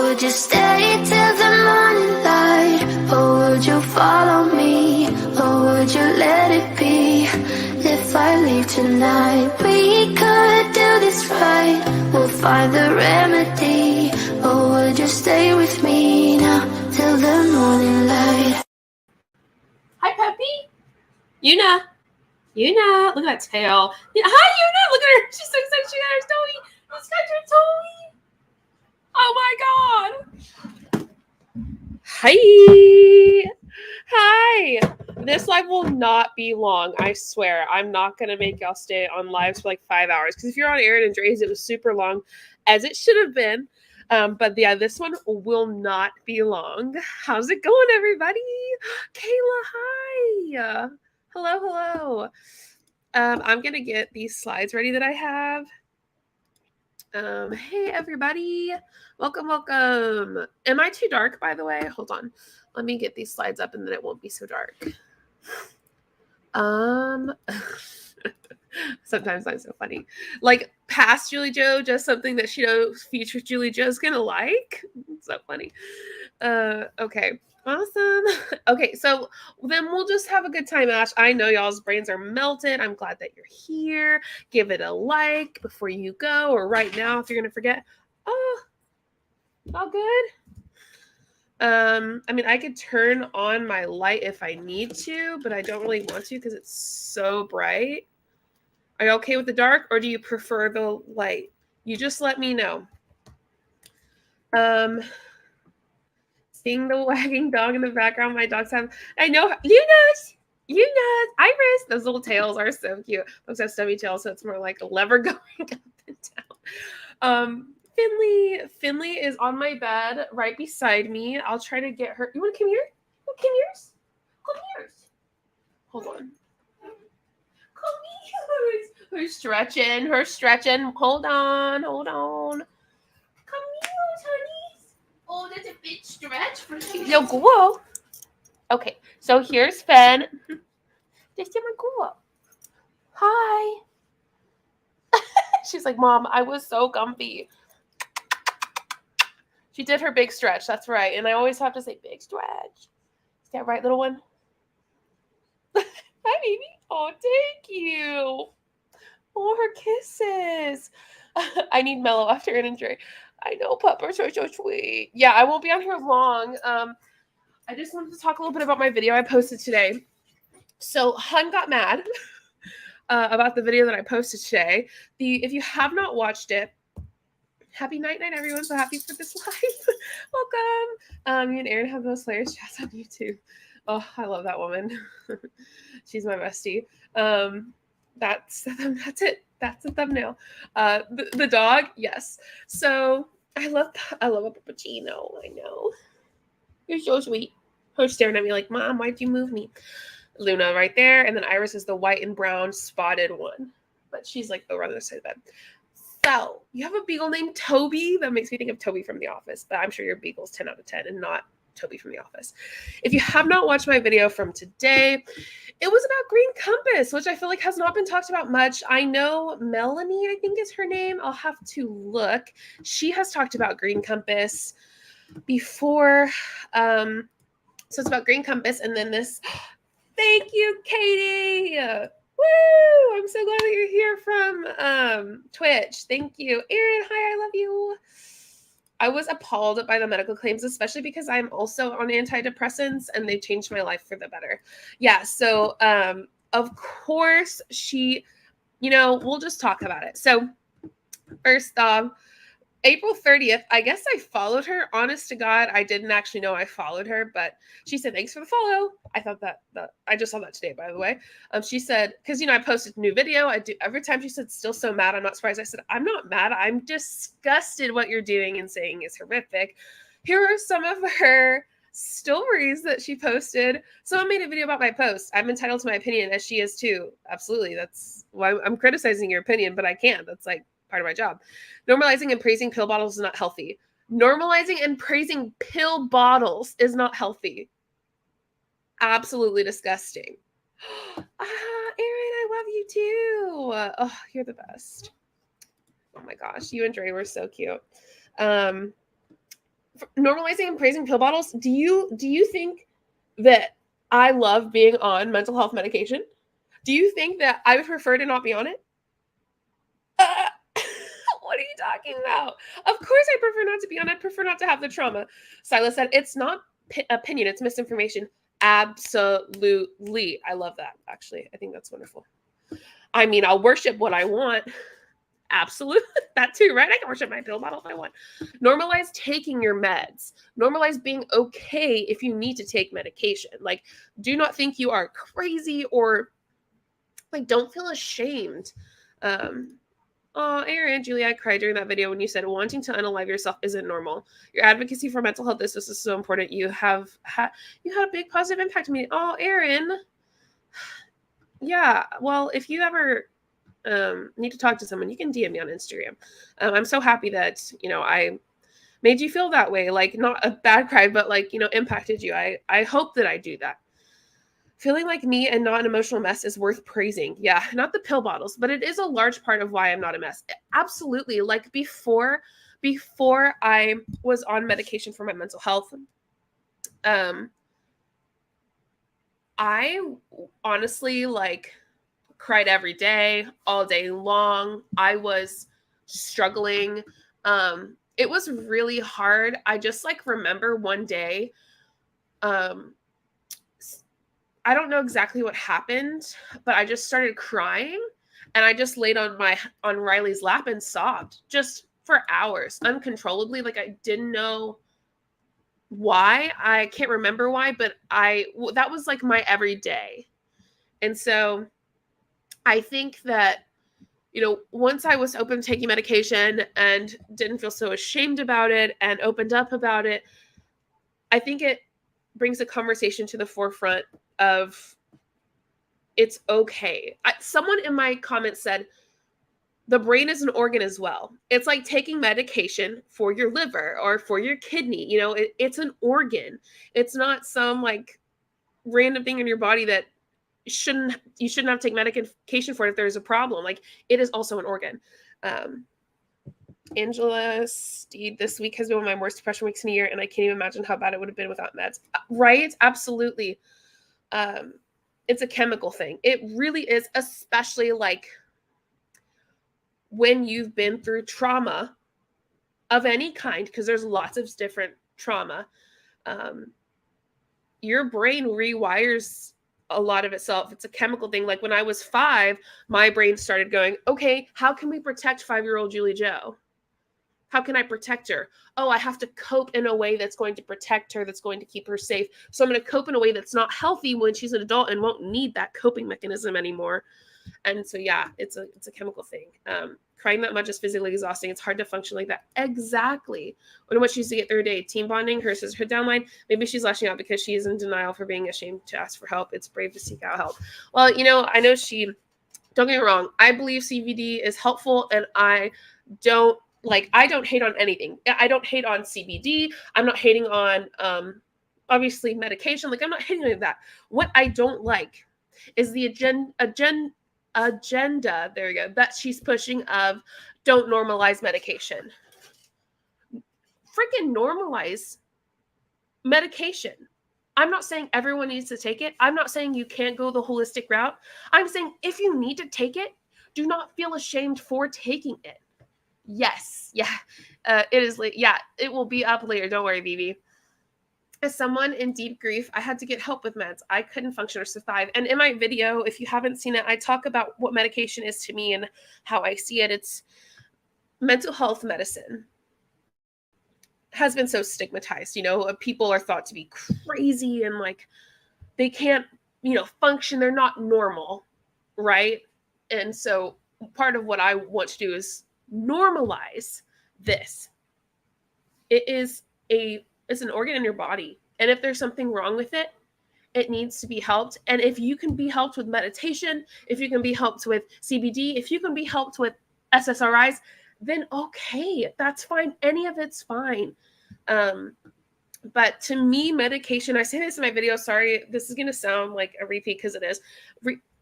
would you stay till the morning light? Or would you follow me? Or would you let it be? If I leave tonight, we could do this right. We'll find the remedy. Or would you stay with me now till the morning light? Hi, Peppy. Una. Look at that tail. Hi, Una. Look at her. She's so excited. She got her Toby. She's got your Toby. Oh, my God. Hi. This live will not be long. I swear. I'm not going to make y'all stay on lives for like 5 hours. Because if you're on Aaron and Dre's, it was super long, as it should have been. But yeah, this one will not be long. How's it going, everybody? Kayla, hi. Hello. I'm going to get these slides ready that I have. Hey, everybody. Welcome. Am I too dark, by the way? Hold on. Let me get these slides up and then it won't be so dark. Sometimes I'm so funny. Like, past Julie Joe, just something that she knows future Julie Joe's gonna like. It's so funny. Okay. Awesome. Okay, so then we'll just have a good time, Ash. I know y'all's brains are melted. I'm glad that you're here. Give it a like before you go, or right now if you're gonna forget. Oh, all good. I mean, I could turn on my light if I need to, but I don't really want to because it's so bright. Are you okay with the dark, or do you prefer the light? You just let me know. Seeing the wagging dog in the background, my dogs have, I know, Lunas, Iris, those little tails are so cute. Those have stubby tails, so it's more like a lever going up and down. Finley is on my bed right beside me. I'll try to get her. You want to come here? Come here. Hold on. Come here. Her stretching. Hold on. Come here, honey. Oh, that's a big stretch for you. No, go. Okay, so here's Finn. This is my girl. Hi. She's like, Mom, I was so comfy. She did her big stretch. That's right. And I always have to say big stretch. Is that right, little one? Hi, baby. Oh, thank you. Oh, her kisses. I need Mellow after an injury. I know, puppers are so sweet. Yeah, I won't be on here long. I just wanted to talk a little bit about my video I posted today. So Hun got mad about the video that I posted today. If you have not watched it, happy night, everyone. So happy for this live. Welcome. Me and Aaron have those hilarious chats on YouTube. Oh, I love that woman. She's my bestie. That's it. That's the thumbnail. The dog, yes. So I love a puppuccino. I know. You're so sweet. Her staring at me like, Mom, why'd you move me? Luna right there. And then Iris is the white and brown spotted one. But she's like over on the other side of the bed. So, you have a beagle named Toby. That makes me think of Toby from The Office, but I'm sure your beagle's 10 out of 10 and not Toby from The Office. If you have not watched my video from today, it was about Green Compass, which I feel like has not been talked about much. I know Melanie, I think is her name. I'll have to look. She has talked about Green Compass before. So it's about Green Compass, and then this. Thank you, Katie. Woo! I'm so glad that you're here from Twitch. Thank you. Erin, hi, I love you. I was appalled by the medical claims, especially because I'm also on antidepressants and they've changed my life for the better. Yeah, so of course we'll just talk about it. So first off, April 30th, I guess I followed her. Honest to God, I didn't actually know I followed her, but she said, thanks for the follow. I thought that I just saw that today, by the way. She said, because, I posted a new video. I do every time she said, still so mad. I'm not surprised. I said, I'm not mad. I'm disgusted. What you're doing and saying is horrific. Here are some of her stories that she posted. Someone made a video about my post. I'm entitled to my opinion, as she is too. Absolutely. That's why I'm criticizing your opinion, but I can't. That's like part of my job. Normalizing and praising pill bottles is not healthy. Normalizing and praising pill bottles is not healthy. Absolutely disgusting. Erin, I love you too. Oh, you're the best. Oh my gosh, you and Dre were so cute. normalizing and praising pill bottles. Do you think that I love being on mental health medication? Do you think that I would prefer to not be on it? What are you talking about? Of course I prefer not to be on. I prefer not to have the trauma. Silas said, it's not opinion, it's misinformation. Absolutely. I love that, actually. I think that's wonderful. I mean, I'll worship what I want. Absolutely. That too, right? I can worship my pill bottle if I want. Normalize taking your meds. Normalize being okay if you need to take medication. Like, do not think you are crazy, or like, don't feel ashamed. Oh, Aaron, Julie, I cried during that video when you said wanting to unalive yourself isn't normal. Your advocacy for mental health, this is so important. You had a big positive impact on me. Oh, Aaron. Yeah, well, if you ever need to talk to someone, you can DM me on Instagram. I'm so happy that, I made you feel that way. Like, not a bad cry, but like, impacted you. I hope that I do that. Feeling like me and not an emotional mess is worth praising. Yeah, not the pill bottles, but it is a large part of why I'm not a mess. Absolutely. Like, before I was on medication for my mental health, I honestly cried every day, all day long. I was struggling. It was really hard. I just remember one day, I don't know exactly what happened, but I just started crying, and I just laid on Riley's lap and sobbed just for hours uncontrollably. Like, I didn't know why. I can't remember why, but that was like my everyday. And so I think that, once I was open to taking medication and didn't feel so ashamed about it and opened up about it, I think it brings a conversation to the forefront of it's okay. Someone in my comments said, the brain is an organ as well. It's like taking medication for your liver or for your kidney. It's an organ. It's not some random thing in your body that you shouldn't have to take medication for it if there's a problem. Like, it is also an organ. Angela Steed, this week has been one of my worst depression weeks in a year, and I can't even imagine how bad it would have been without meds. Right? Absolutely. It's a chemical thing. It really is, especially when you've been through trauma of any kind, because there's lots of different trauma. Your brain rewires a lot of itself. It's a chemical thing. Like, when I was 5, my brain started going, okay, how can we protect 5-year-old Julie Jo? How can I protect her? Oh, I have to cope in a way that's going to protect her, that's going to keep her safe. So I'm going to cope in a way that's not healthy when she's an adult and won't need that coping mechanism anymore. And so, yeah, it's a chemical thing. Crying that much is physically exhausting. It's hard to function like that. Exactly. Wonder what she used to get through her day. Team bonding, her sisterhood downline. Maybe she's lashing out because she is in denial for being ashamed to ask for help. It's brave to seek out help. Well, I know don't get me wrong. I believe CBD is helpful, and I don't hate on anything. I don't hate on CBD. I'm not hating on, obviously, medication. I'm not hating on that. What I don't like is the agenda, there you go, that she's pushing of don't normalize medication. Freaking normalize medication. I'm not saying everyone needs to take it. I'm not saying you can't go the holistic route. I'm saying if you need to take it, do not feel ashamed for taking it. Yes. Yeah. It is late. Yeah. It will be up later. Don't worry, BB. As someone in deep grief, I had to get help with meds. I couldn't function or survive. And in my video, if you haven't seen it, I talk about what medication is to me and how I see it. It's mental health medicine has been so stigmatized. People are thought to be crazy and they can't, function. They're not normal. Right. And so part of what I want to do is normalize this. It's an organ in your body. And if there's something wrong with it, it needs to be helped. And if you can be helped with meditation, if you can be helped with CBD, if you can be helped with SSRIs, then okay, that's fine. Any of it's fine. But to me, medication, I say this in my video, sorry, this is going to sound like a repeat because it is.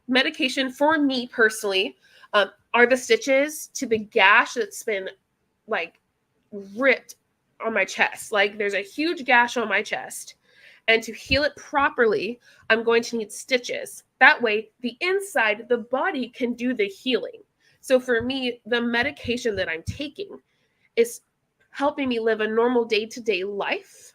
Medication for me personally are the stitches to the gash that's been ripped on my chest. Like there's a huge gash on my chest. And to heal it properly, I'm going to need stitches. That way, the inside, the body can do the healing. So for me, the medication that I'm taking is helping me live a normal day-to-day life.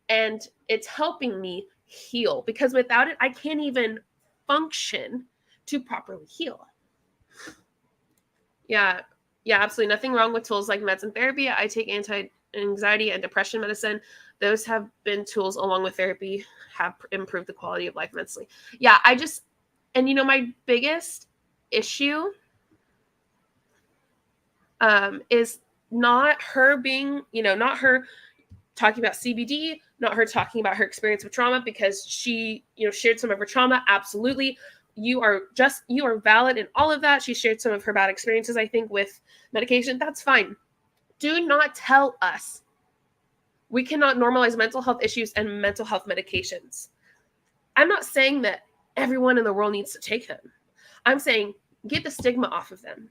And it's helping me heal. Because without it, I can't even function to properly heal. Yeah, absolutely. Nothing wrong with tools like meds and therapy. I take anti-anxiety and depression medicine. Those have been tools along with therapy, have improved the quality of life immensely. Yeah, and my biggest issue is not her being, not her talking about CBD, not her talking about her experience with trauma, because she, shared some of her trauma. Absolutely. You are valid in all of that. She shared some of her bad experiences, I think, with medication. That's fine. Do not tell us we cannot normalize mental health issues and mental health medications. I'm not saying that everyone in the world needs to take them. I'm saying get the stigma off of them.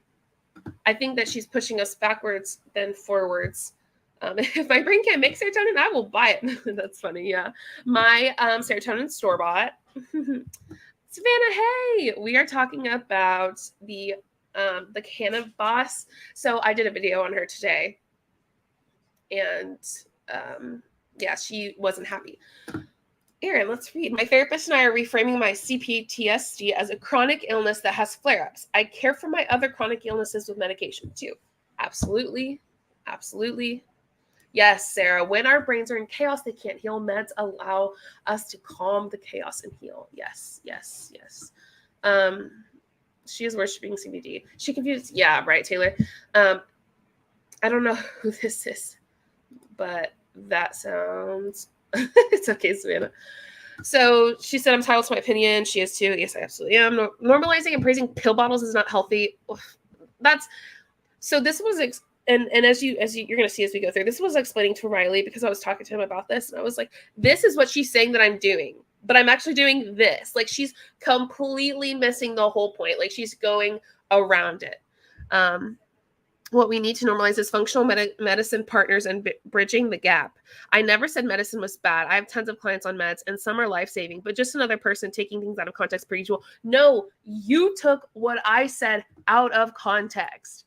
I think that she's pushing us backwards than forwards. If my brain can't make serotonin, I will buy it. That's funny. Yeah. My serotonin store-bought. Savannah, hey, we are talking about the Cannabis. So I did a video on her today. And she wasn't happy. Erin, let's read. My therapist and I are reframing my CPTSD as a chronic illness that has flare-ups. I care for my other chronic illnesses with medication too. Absolutely. Absolutely. Yes, Sarah. When our brains are in chaos, they can't heal. Meds allow us to calm the chaos and heal. Yes, yes, yes. She is worshiping CBD. She confused. Yeah, right, Taylor. I don't know who this is, but that sounds... It's okay, Savannah. So she said, I'm entitled to my opinion. She is too. Yes, I absolutely am. Normalizing and praising pill bottles is not healthy. So this was, and as you're going to see as we go through, this was explaining to Riley, because I was talking to him about this, and I was like, this is what she's saying that I'm doing, but I'm actually doing this. Like, she's completely missing the whole point. Like, she's going around it. What we need to normalize is functional medicine partners and bridging the gap. I never said medicine was bad. I have tons of clients on meds, and some are life-saving, but just another person taking things out of context per usual. No, you took what I said out of context.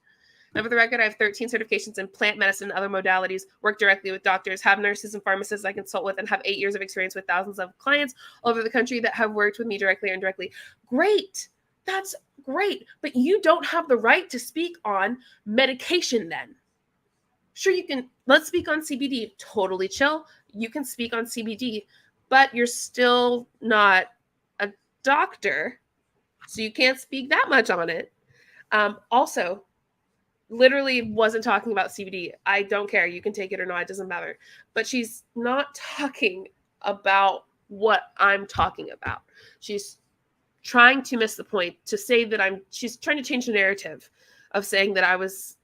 And for the record, I have 13 certifications in plant medicine and other modalities, work directly with doctors, have nurses and pharmacists I consult with, and have 8 years of experience with thousands of clients all over the country that have worked with me directly or indirectly. Great. That's great. But you don't have the right to speak on medication then. Sure, you can. Let's speak on CBD. Totally chill. You can speak on CBD, but you're still not a doctor, so you can't speak that much on it. Also, literally wasn't talking about CBD. I don't care. You can take it or not. It doesn't matter. But she's not talking about what I'm talking about. She's trying to miss the point, to say that she's trying to change the narrative of saying that I was,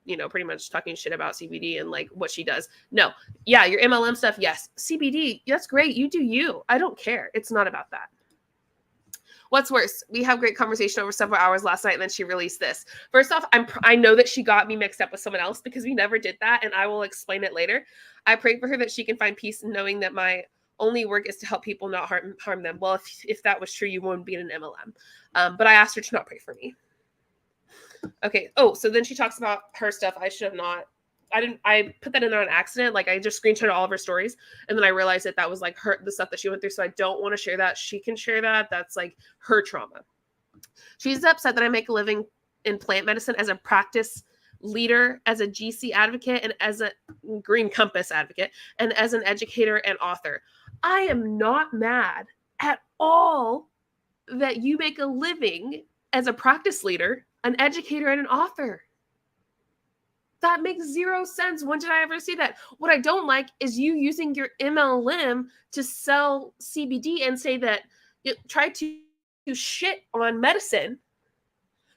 pretty much talking shit about CBD and like what she does. No. Yeah, your MLM stuff. Yes. CBD. That's great. You do you. I don't care. It's not about that. What's worse? We have great conversation over several hours last night, and then she released this. First off, I know that she got me mixed up with someone else, because we never did that, and I will explain it later. I pray for her that she can find peace in knowing that my only work is to help people, not harm them. Well, if that was true, you wouldn't be in an MLM. But I asked her to not pray for me. Okay. Oh, so then she talks about her stuff. I should have not. I put that in on accident. Like, I just screenshotted all of her stories, and then I realized that was like the stuff that she went through. So I don't want to share that. She can share that. That's like her trauma. She's upset that I make a living in plant medicine as a practice leader, as a GC advocate, and as a Green Compass advocate, and as an educator and author. I am not mad at all that you make a living as a practice leader, an educator, and an author. That makes zero sense. When did I ever see that? What I don't like is you using your MLM to sell CBD and say that you try to shit on medicine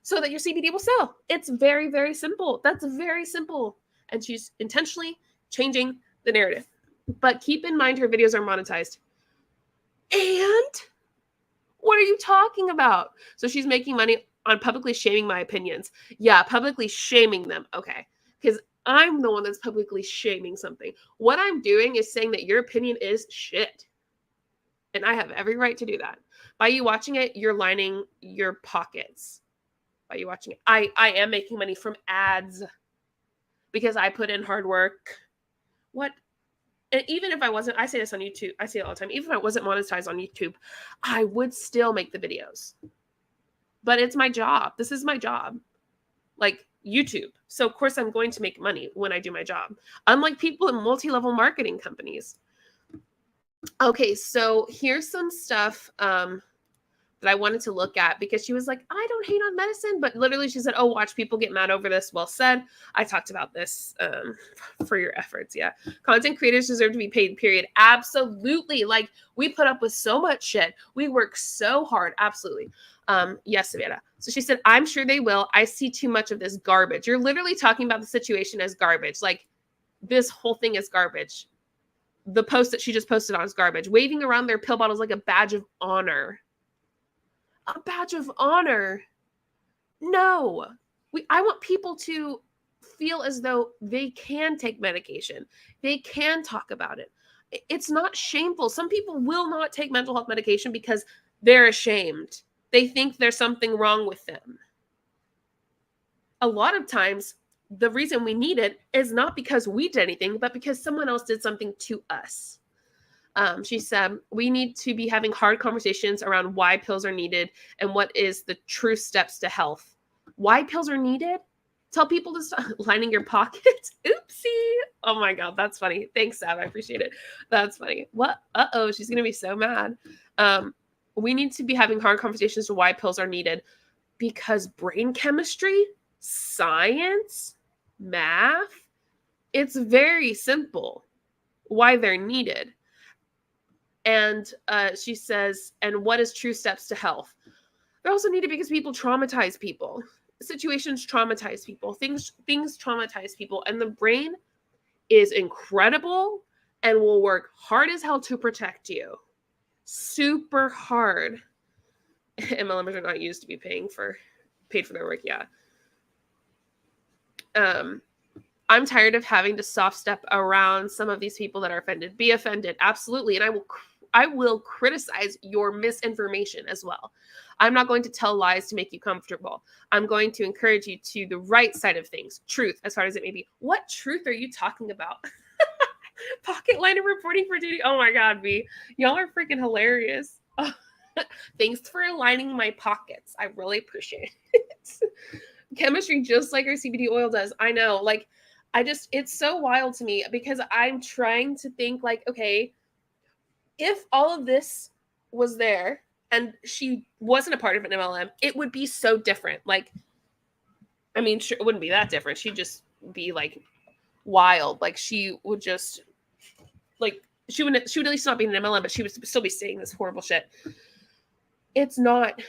so that your CBD will sell. It's very, very simple. That's very simple. And she's intentionally changing the narrative. But keep in mind, her videos are monetized. And what are you talking about? So she's making money on publicly shaming my opinions. Yeah, publicly shaming them. Okay. Because I'm the one that's publicly shaming something. What I'm doing is saying that your opinion is shit. And I have every right to do that. By you watching it, you're lining your pockets. By you watching it. I am making money from ads because I put in hard work. What? And even if I wasn't, I say this on YouTube, I say it all the time, even if I wasn't monetized on YouTube, I would still make the videos. But it's my job. This is my job. Like YouTube. So of course I'm going to make money when I do my job. Unlike people in multi-level marketing companies. Okay, so here's some stuff that I wanted to look at because she was like, I don't hate on medicine, but literally she said, oh, watch people get mad over this. Well said. I talked about this for your efforts. Yeah. Content creators deserve to be paid, period. Absolutely. Like we put up with so much shit. We work so hard. Absolutely. Yes, Savannah. So she said, I'm sure they will. I see too much of this garbage. You're literally talking about the situation as garbage. Like this whole thing is garbage. The post that she just posted on is garbage. Waving around their pill bottles like a badge of honor. A badge of honor. No. I want people to feel as though they can take medication. They can talk about it. It's not shameful. Some people will not take mental health medication because they're ashamed. They think there's something wrong with them. A lot of times, the reason we need it is not because we did anything, but because someone else did something to us. She said, we need to be having hard conversations around why pills are needed and what is the true steps to health. Why pills are needed? Tell people to stop lining your pockets. Oopsie. Oh my God, that's funny. Thanks, Sav. I appreciate it. That's funny. What? Uh-oh, she's going to be so mad. We need to be having hard conversations to why pills are needed because brain chemistry, science, math, it's very simple why they're needed. And she says, and what is true steps to health? They're also needed because people traumatize people. Situations traumatize people. Things traumatize people. And the brain is incredible and will work hard as hell to protect you. Super hard. MLMers are not used to be paid for their work. Yeah. I'm tired of having to soft step around some of these people that are offended. Be offended. Absolutely. And I will criticize your misinformation as well. I'm not going to tell lies to make you comfortable. I'm going to encourage you to the right side of things. Truth, as hard as it may be. What truth are you talking about? Pocket liner reporting for duty. Oh my God, B. Y'all are freaking hilarious. Thanks for aligning my pockets. I really appreciate it. Chemistry, just like our CBD oil does. I know. Like, it's so wild to me because I'm trying to think like, okay, if all of this was there and she wasn't a part of an MLM, it would be so different. Like, I mean, sure, it wouldn't be that different. She'd just be like wild. Like she would just like, she would at least not be in an MLM, but she would still be saying this horrible shit. It's not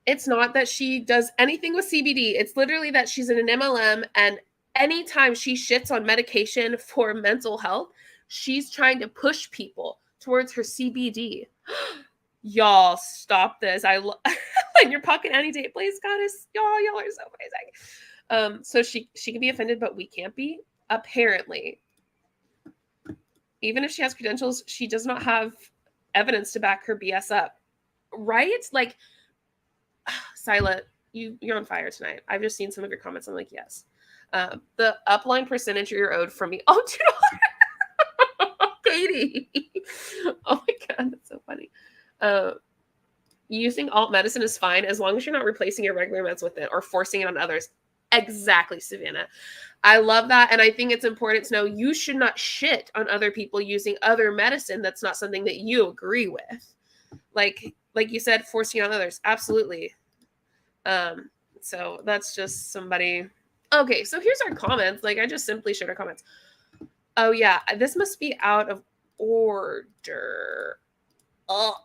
that she does anything with CBD. It's literally that she's in an MLM and anytime she shits on medication for mental health, she's trying to push people towards her CBD. Y'all, stop this. In your pocket any day, please, goddess. Y'all are so amazing. So she can be offended, but we can't be. Apparently, even if she has credentials, she does not have evidence to back her BS up. Right? Like, Sila, you're on fire tonight. I've just seen some of your comments. I'm like, yes. The upline percentage you're owed from me. Oh, $2. Katie. Oh my God, that's so funny. Using alt medicine is fine as long as you're not replacing your regular meds with it or forcing it on others. Exactly, Savannah. I love that. And I think it's important to know you should not shit on other people using other medicine that's not something that you agree with. Like you said, forcing it on others. Absolutely. So that's just somebody. Okay, so here's our comments. Like I just simply shared our comments. Oh yeah, this must be out of order. Oh,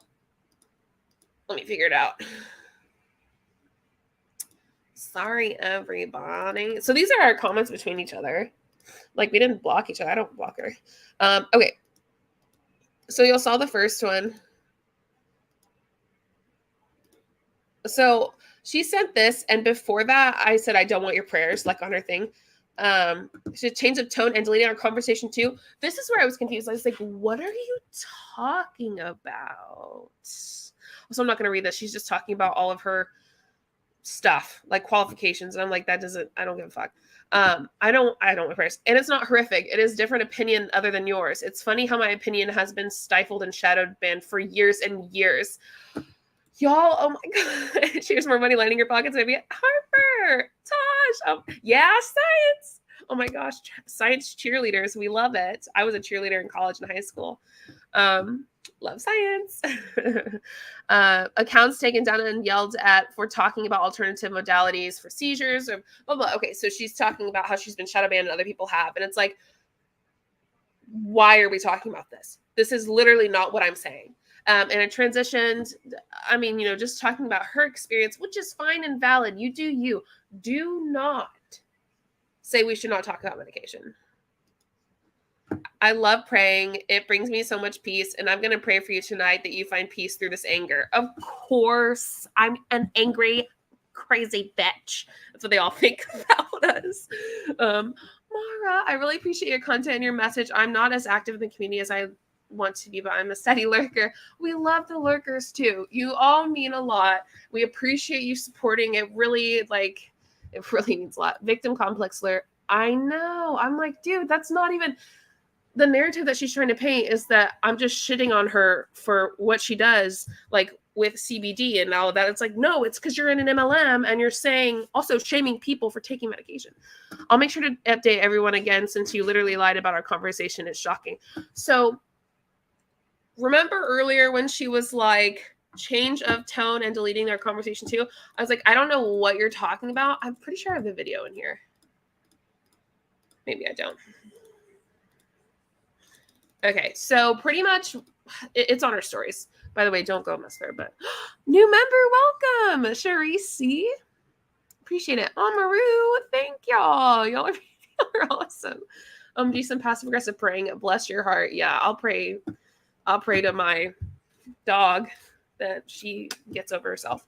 let me figure it out. Sorry, everybody. So these are our comments between each other. Like we didn't block each other. I don't block her. Okay. So you all saw the first one. So she sent this, and before that, I said, I don't want your prayers, like on her thing. She changed of tone and deleting our conversation too. This is where I was confused. I was like, what are you talking about? So I'm not going to read this. She's just talking about all of her stuff, like qualifications. And I'm like, I don't give a fuck. I don't embrace. And it's not horrific. It is different opinion other than yours. It's funny how my opinion has been stifled and shadowed banned for years and years. Y'all, oh my God. Here's more money lining your pockets, maybe. Harper, Tosh. Yeah, science. Oh my gosh. Science cheerleaders. We love it. I was a cheerleader in college and high school. Love science. Accounts taken down and yelled at for talking about alternative modalities for seizures or blah, blah. Okay, so she's talking about how she's been shadow banned and other people have. And it's like, why are we talking about this? This is literally not what I'm saying. And I transitioned, I mean, just talking about her experience, which is fine and valid. You do you. Do not say we should not talk about medication. I love praying. It brings me so much peace. And I'm going to pray for you tonight that you find peace through this anger. Of course, I'm an angry, crazy bitch. That's what they all think about us. Mara, I really appreciate your content and your message. I'm not as active in the community as I want to be, but I'm a steady lurker. We love the lurkers too. You all mean a lot. We appreciate you supporting. It really means a lot. Victim complex lurk. I know. I'm like, dude, that's not even the narrative that she's trying to paint is that I'm just shitting on her for what she does, like with CBD and all of that. It's like, no, it's because you're in an MLM and you're saying also shaming people for taking medication. I'll make sure to update everyone again since you literally lied about our conversation. It's shocking. So remember earlier when she was like, change of tone and deleting their conversation too? I was like, I don't know what you're talking about. I'm pretty sure I have the video in here. Maybe I don't. Okay, so pretty much it's on her stories. By the way, don't go mess her, but new member, welcome, Sharice. Appreciate it. Oh, Maru, thank y'all. Y'all are awesome. Do some passive aggressive praying. Bless your heart. Yeah, I'll pray to my dog that she gets over herself.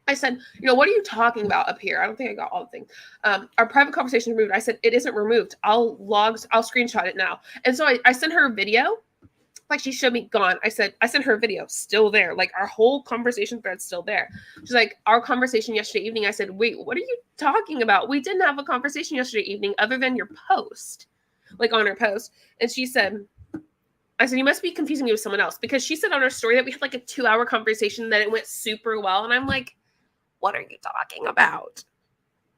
I said, what are you talking about up here? I don't think I got all the things. Our private conversation removed. I said, it isn't removed. I'll screenshot it now. And so I sent her a video, like she showed me gone. I sent her a video still there. Like our whole conversation thread's still there. She's like, our conversation yesterday evening. I said, wait, what are you talking about? We didn't have a conversation yesterday evening other than your post, like on her post. And she said, I said, you must be confusing me with someone else because she said on her story that we had like a 2-hour conversation that it went super well. And I'm like, what are you talking about?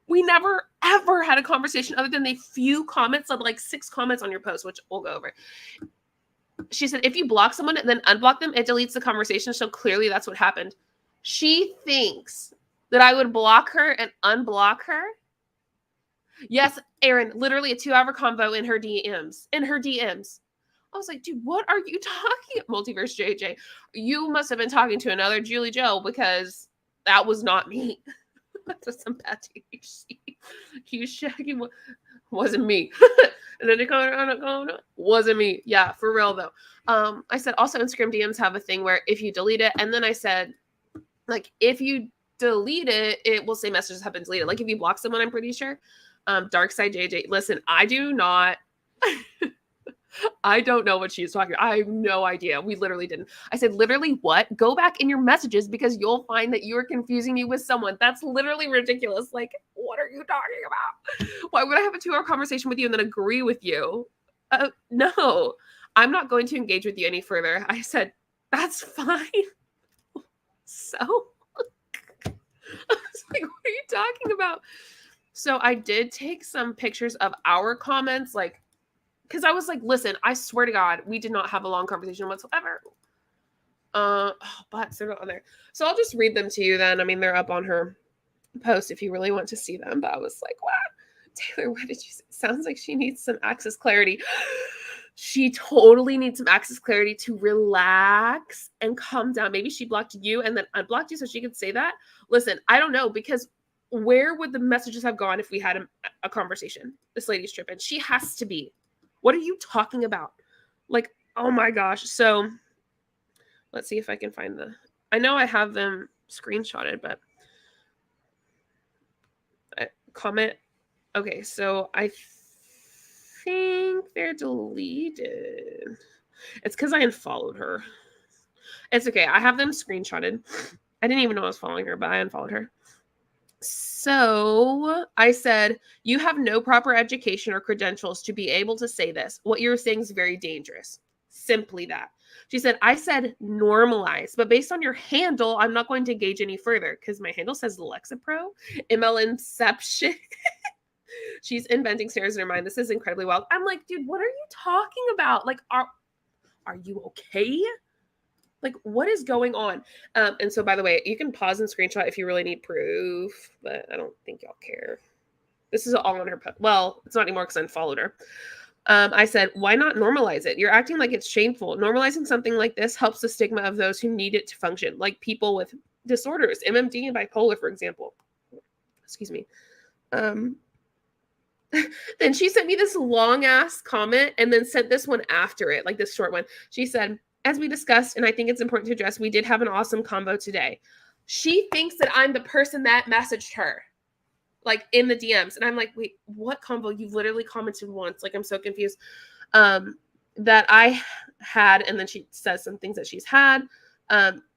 We never, ever had a conversation other than the few comments, like 6 comments on your post, which we'll go over. She said, if you block someone and then unblock them, it deletes the conversation. So clearly that's what happened. She thinks that I would block her and unblock her. Yes, Aaron, literally a 2-hour convo in her DMs. I was like, dude, what are you talking? Multiverse JJ, you must have been talking to another Julie Joe because that was not me. That's some bad TV. You shaggy wasn't me. And then they wasn't me. Yeah, for real though. I said also Instagram DMs have a thing where if you delete it, and then I said, like, if you delete it, it will say messages have been deleted. Like if you block someone, I'm pretty sure. Dark Side JJ, listen, I do not. I don't know what she's talking about. I have no idea. We literally didn't. I said, literally what? Go back in your messages because you'll find that you are confusing me with someone. That's literally ridiculous. Like, what are you talking about? Why would I have a 2-hour conversation with you and then agree with you? No, I'm not going to engage with you any further. I said, that's fine. So I was like, what are you talking about? So I did take some pictures of our comments, like, because I was like, listen, I swear to God, we did not have a long conversation whatsoever. But they're not on there. So I'll just read them to you then. I mean, they're up on her post if you really want to see them. But I was like, what? Taylor, what did you say? Sounds like she needs some access clarity. She totally needs some access clarity to relax and calm down. Maybe she blocked you and then unblocked you so she could say that. Listen, I don't know, because where would the messages have gone if we had a conversation? This lady's tripping. She has to be. What are you talking about? Like, oh my gosh. So let's see if I can find I know I have them screenshotted, but comment Okay, so I think they're deleted. It's because I unfollowed her. It's okay. I have them screenshotted. I didn't even know I was following her, but I unfollowed her. So I said, you have no proper education or credentials to be able to say this. What you're saying is very dangerous. Simply that. She said, I said normalize, but based on your handle, I'm not going to engage any further because my handle says Lexapro, MLNception. She's inventing snares in her mind. This is incredibly wild. I'm like, dude, what are you talking about? Like, are you okay? Like, what is going on? And so, by the way, you can pause and screenshot if you really need proof, but I don't think y'all care. This is all on her. Well, it's not anymore because I unfollowed her. I said, why not normalize it? You're acting like it's shameful. Normalizing something like this helps the stigma of those who need it to function, like people with disorders, MMD and bipolar, for example. Excuse me. Then she sent me this long ass comment and then sent this one after it, like this short one. She said, as we discussed, and I think it's important to address, we did have an awesome combo today. She thinks that I'm the person that messaged her, like in the DMs. And I'm like, wait, what combo? You've literally commented once. Like, I'm so confused. That I had, and then she says some things that she's had,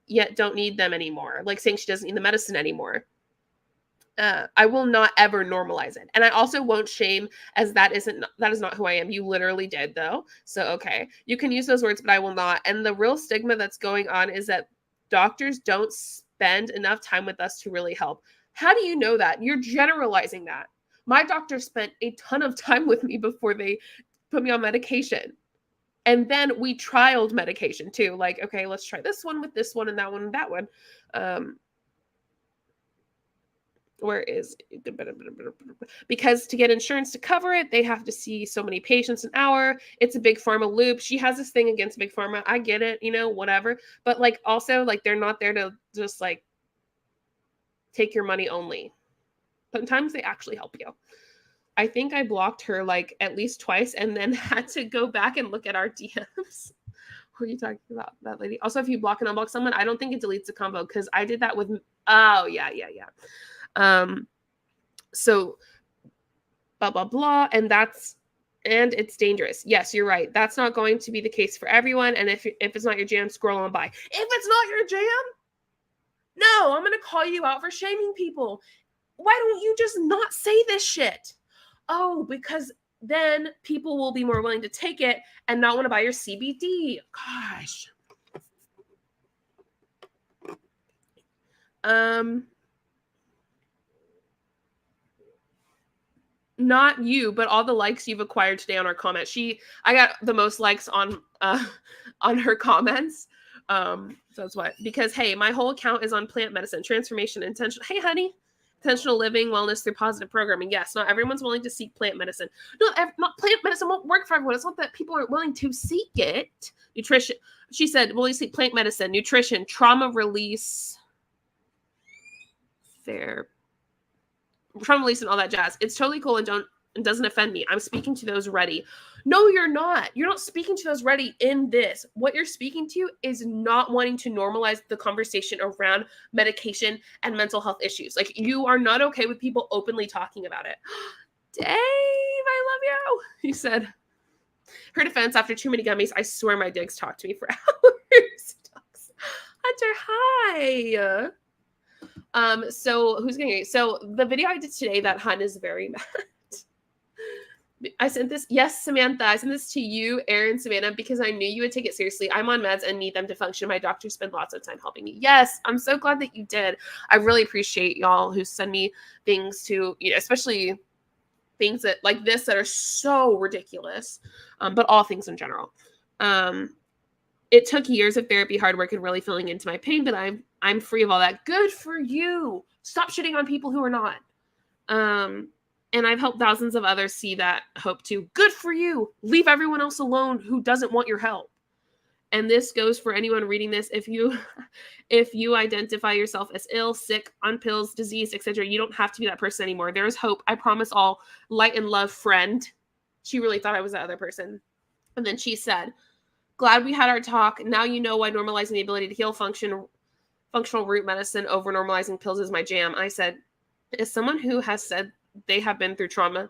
yet don't need them anymore. Like saying she doesn't need the medicine anymore. I will not ever normalize it. And I also won't shame, as that is not who I am. You literally did though. So, okay, you can use those words, but I will not. And the real stigma that's going on is that doctors don't spend enough time with us to really help. How do you know that? You're generalizing that. My doctor spent a ton of time with me before they put me on medication. And then we trialed medication too. Like, okay, let's try this one with this one and that one and that one. Where is it? Because to get insurance to cover it, they have to see so many patients an hour. It's a big pharma loop. She has this thing against big pharma. I get it, whatever. But like also like they're not there to just like take your money only. Sometimes they actually help you. I think I blocked her like at least twice and then had to go back and look at our DMs. What are you talking about, that lady? Also, if you block and unblock someone, I don't think it deletes the combo because I did that with, oh yeah. So blah, blah, blah. And it's dangerous. Yes, you're right. That's not going to be the case for everyone. And if it's not your jam, scroll on by. If it's not your jam, no, I'm going to call you out for shaming people. Why don't you just not say this shit? Oh, because then people will be more willing to take it and not want to buy your CBD. Gosh. Not you, but all the likes you've acquired today on our comment. I got the most likes on her comments. So that's why. Because hey, my whole account is on plant medicine, transformation, intentional. Hey, honey. Intentional living, wellness through positive programming. Yes, not everyone's willing to seek plant medicine. Not plant medicine won't work for everyone. It's not that people aren't willing to seek it. Nutrition. She said, will you seek plant medicine, nutrition, trauma release, trauma release and all that jazz. It's totally cool and doesn't offend me. I'm speaking to those ready. No, you're not. You're not speaking to those ready in this. What you're speaking to is not wanting to normalize the conversation around medication and mental health issues. Like, you are not okay with people openly talking about it. Dave, I love you. He said, her defense, after too many gummies, I swear my digs talk to me for hours. Hunter, hi. So who's going to, so the video I did today, that Hun is very mad. I sent this, yes, Samantha, I sent this to you, Erin, Savannah, because I knew you would take it seriously. I'm on meds and need them to function. My doctor spent lots of time helping me. Yes, I'm so glad that you did. I really appreciate y'all who send me things to, especially things that like this that are so ridiculous, but all things in general. It took years of therapy, hard work, and really filling into my pain, but I'm free of all that. Good for you. Stop shitting on people who are not. And I've helped thousands of others see that hope too. Good for you. Leave everyone else alone who doesn't want your help. And this goes for anyone reading this. If you identify yourself as ill, sick, on pills, diseased, etc., you don't have to be that person anymore. There is hope. I promise all. Light and love, friend. She really thought I was that other person. And then she said, glad we had our talk. Now you know why normalizing the ability to heal functional root medicine over normalizing pills is my jam. I said, as someone who has said they have been through trauma,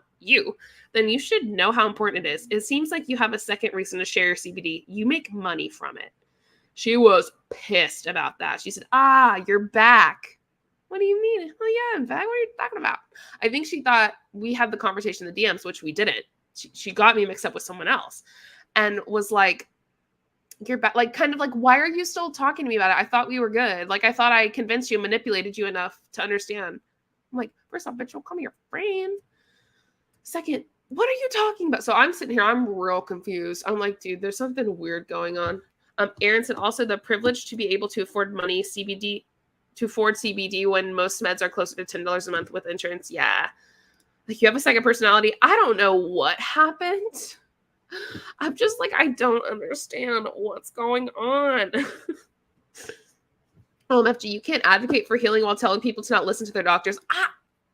then you should know how important it is. It seems like you have a second reason to share your CBD. You make money from it. She was pissed about that. She said, you're back. What do you mean? Oh, yeah, I'm back. What are you talking about? I think she thought we had the conversation in the DMs, which we didn't. She got me mixed up with someone else and was like, you're back. Like, kind of like, why are you still talking to me about it? I thought we were good. Like, I thought I convinced you, manipulated you enough to understand. I'm like, first off, bitch, don't call me your friend. Second, what are you talking about? So I'm sitting here, I'm real confused. I'm like, dude, there's something weird going on. Aaron said also the privilege to be able to afford CBD when most meds are closer to $10 a month with insurance. Yeah. Like, you have a second personality. I don't know what happened. I'm just like, I don't understand what's going on. OMFG, you can't advocate for healing while telling people to not listen to their doctors.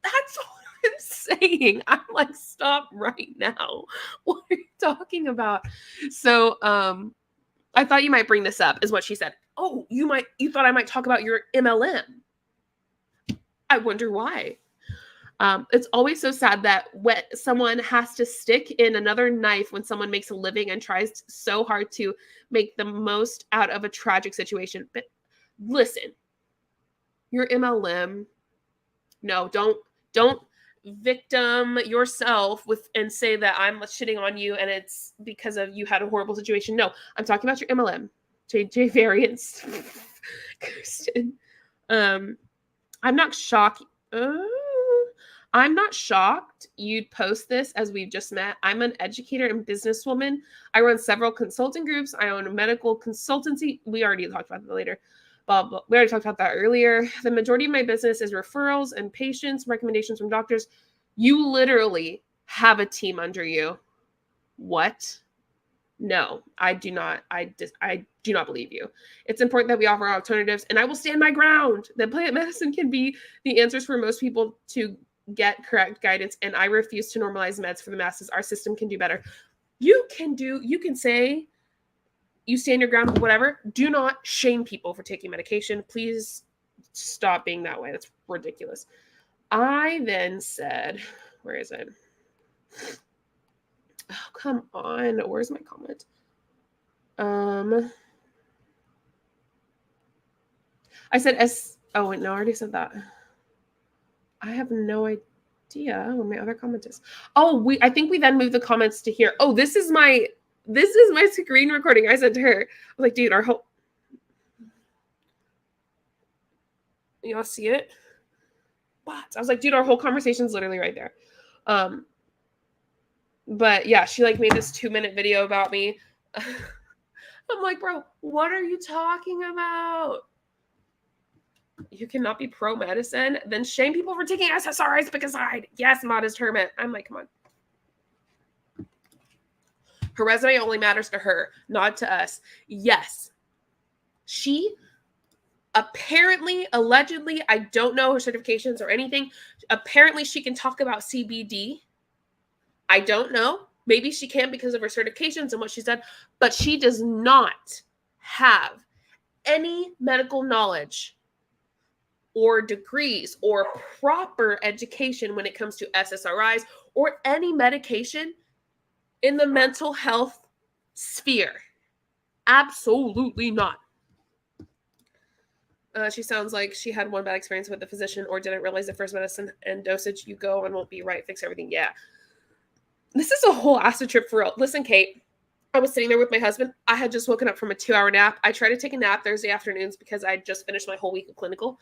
That's what I'm saying. I'm like, stop right now. What are you talking about? So, I thought you might bring this up, is what she said. Oh, you thought I might talk about your MLM. I wonder why. It's always so sad that when someone has to stick in another knife when someone makes a living and tries so hard to make the most out of a tragic situation. But listen, your MLM, no, don't victim yourself and say that I'm shitting on you and it's because of you had a horrible situation. No, I'm talking about your MLM. JJ variants. Kirsten. I'm not shocked. I'm not shocked you'd post this as we've just met. I'm an educator and businesswoman. I run several consulting groups. I own a medical consultancy. We already talked about that later. But we already talked about that earlier. The majority of my business is referrals and patients, recommendations from doctors. You literally have a team under you. What? No, I do not. I do not believe you. It's important that we offer alternatives, and I will stand my ground that plant medicine can be the answers for most people to get correct guidance, and I refuse to normalize meds for the masses. Our system can do better. You can say you stand your ground, whatever. Do not shame people for taking medication. Please stop being that way. That's ridiculous. I then said, where is it? Oh, come on. Where's my comment? I said, oh, wait, no, I already said that. I have no idea what my other comment is. Oh, I think we then moved the comments to here. Oh, this is my screen recording. I said to her, I was like, dude, our whole, y'all see it? What? I was like, dude, our whole conversation's literally right there. But yeah, she like made this 2-minute video about me. I'm like, bro, what are you talking about? You cannot be pro-medicine, then shame people for taking SSRIs because yes, modest hermit. I'm like, come on. Her resume only matters to her, not to us. Yes. She apparently, allegedly, I don't know her certifications or anything. Apparently, she can talk about CBD. I don't know. Maybe she can because of her certifications and what she's done, but she does not have any medical knowledge or degrees or proper education when it comes to SSRIs or any medication in the mental health sphere. Absolutely not. She sounds like she had one bad experience with the physician or didn't realize the first medicine and dosage you go and won't be right, fix everything. Yeah. This is a whole acid trip for real. Listen, Kate, I was sitting there with my husband. I had just woken up from a 2-hour nap. I try to take a nap Thursday afternoons because I just finished my whole week of clinical.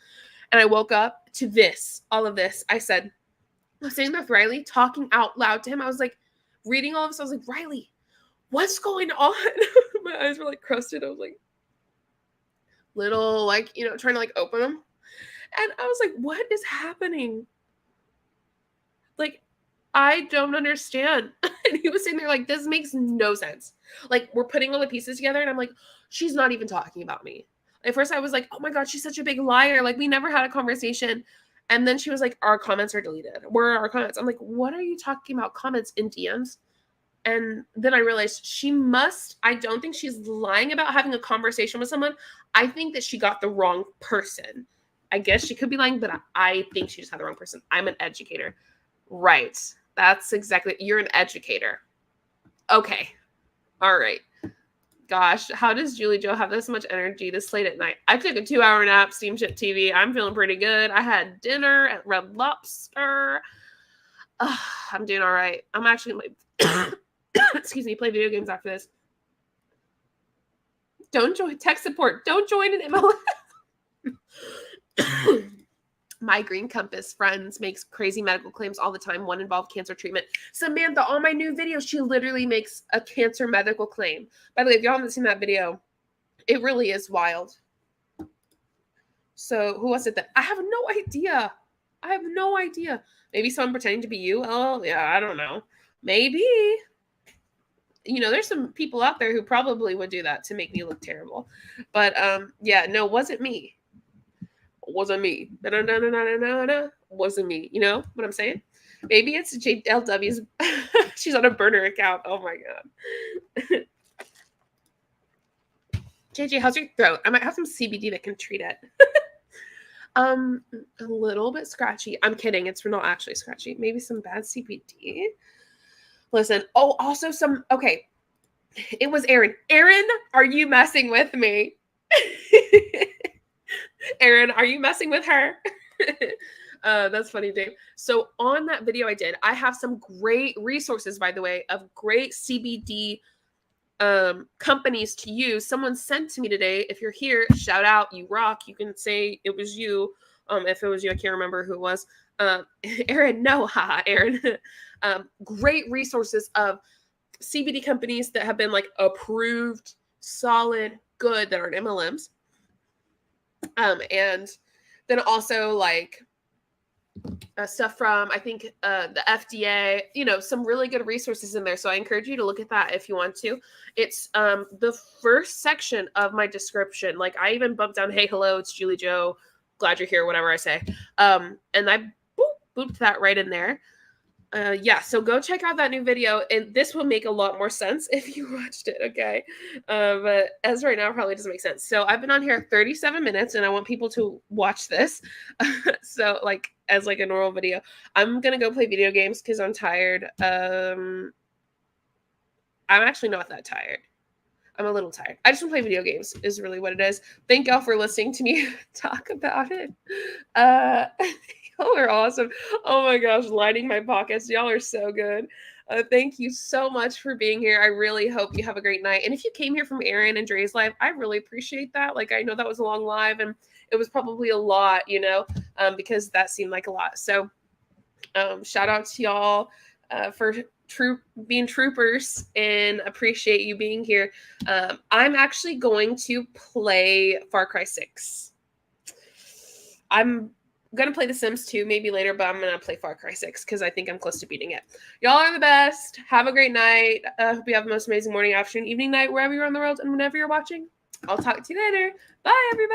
And I woke up to all of this. I was sitting there with Riley talking out loud to him. I was like, reading all of this. I was like, Riley, what's going on? My eyes were like crusted. I was like, little, like, trying to like open them. And I was like, what is happening? Like, I don't understand. And he was sitting there like, this makes no sense. Like, we're putting all the pieces together and I'm like, she's not even talking about me. At first I was like, oh my God, she's such a big liar. Like, we never had a conversation. And then she was like, our comments are deleted. Where are our comments? I'm like, what are you talking about? Comments in DMs? And then I realized I don't think she's lying about having a conversation with someone. I think that she got the wrong person. I guess she could be lying, but I think she just had the wrong person. I'm an educator. Right. That's exactly. You're an educator. Okay. All right. Gosh, how does Julie Joe have this much energy this late at night? I took a 2-hour nap, Steamship TV. I'm feeling pretty good. I had dinner at Red Lobster. I'm doing all right. I'm actually like, excuse me, play video games after this. Don't join tech support. Don't join an MLM. My Green Compass friends makes crazy medical claims all the time. One involved cancer treatment. Samantha, on my new video, she literally makes a cancer medical claim. By the way, if y'all haven't seen that video, it really is wild. So who was it that? I have no idea. I have no idea. Maybe someone pretending to be you. Oh, yeah, I don't know. Maybe. You know, there's some people out there who probably would do that to make me look terrible. But yeah, no, wasn't me. Wasn't me. Wasn't me. You know what I'm saying? Maybe it's JLW's. She's on a burner account. Oh my god. JJ, how's your throat? I might have some CBD that can treat it. A little bit scratchy. I'm kidding. It's not actually scratchy. Maybe some bad CBD. Listen. Oh, also some. Okay. It was Erin. Erin, are you messing with me? Erin, are you messing with her? That's funny, Dave. So on that video I did, I have some great resources, by the way, of great CBD companies to use. Someone sent to me today. If you're here, shout out, you rock. You can say it was you. If it was you, I can't remember who it was. Erin, no, haha, Erin. Great resources of CBD companies that have been like approved, solid, good, that aren't MLMs. And then also like stuff from, I think, the FDA, you know, some really good resources in there. So I encourage you to look at that if you want to. It's the first section of my description. Like I even bumped down, hey, hello, it's Julie Joe. Glad you're here, whatever I say. And I booped that right in there. Yeah, so go check out that new video, and this will make a lot more sense if you watched it, okay? But as right now, it probably doesn't make sense. So I've been on here 37 minutes, and I want people to watch this. So, like, as like a normal video. I'm going to go play video games because I'm tired. I'm actually not that tired. I'm a little tired. I just want to play video games is really what it is. Thank y'all for listening to me talk about it. Y'all are awesome. Oh my gosh, lining my pockets. Y'all are so good. Thank you so much for being here. I really hope you have a great night. And if you came here from Aaron and Dre's live, I really appreciate that. Like, I know that was a long live and it was probably a lot, you know, because that seemed like a lot. So shout out to y'all for being troopers, and appreciate you being here. I'm actually going to play Far Cry 6. I'm gonna play The Sims 2 maybe later, but I'm gonna play Far Cry 6 because I think I'm close to beating it. Y'all are the best. Have a great night. Hope you have the most amazing morning, afternoon, evening, night, wherever you're on the world, and whenever you're watching. I'll talk to you later. Bye, everybody.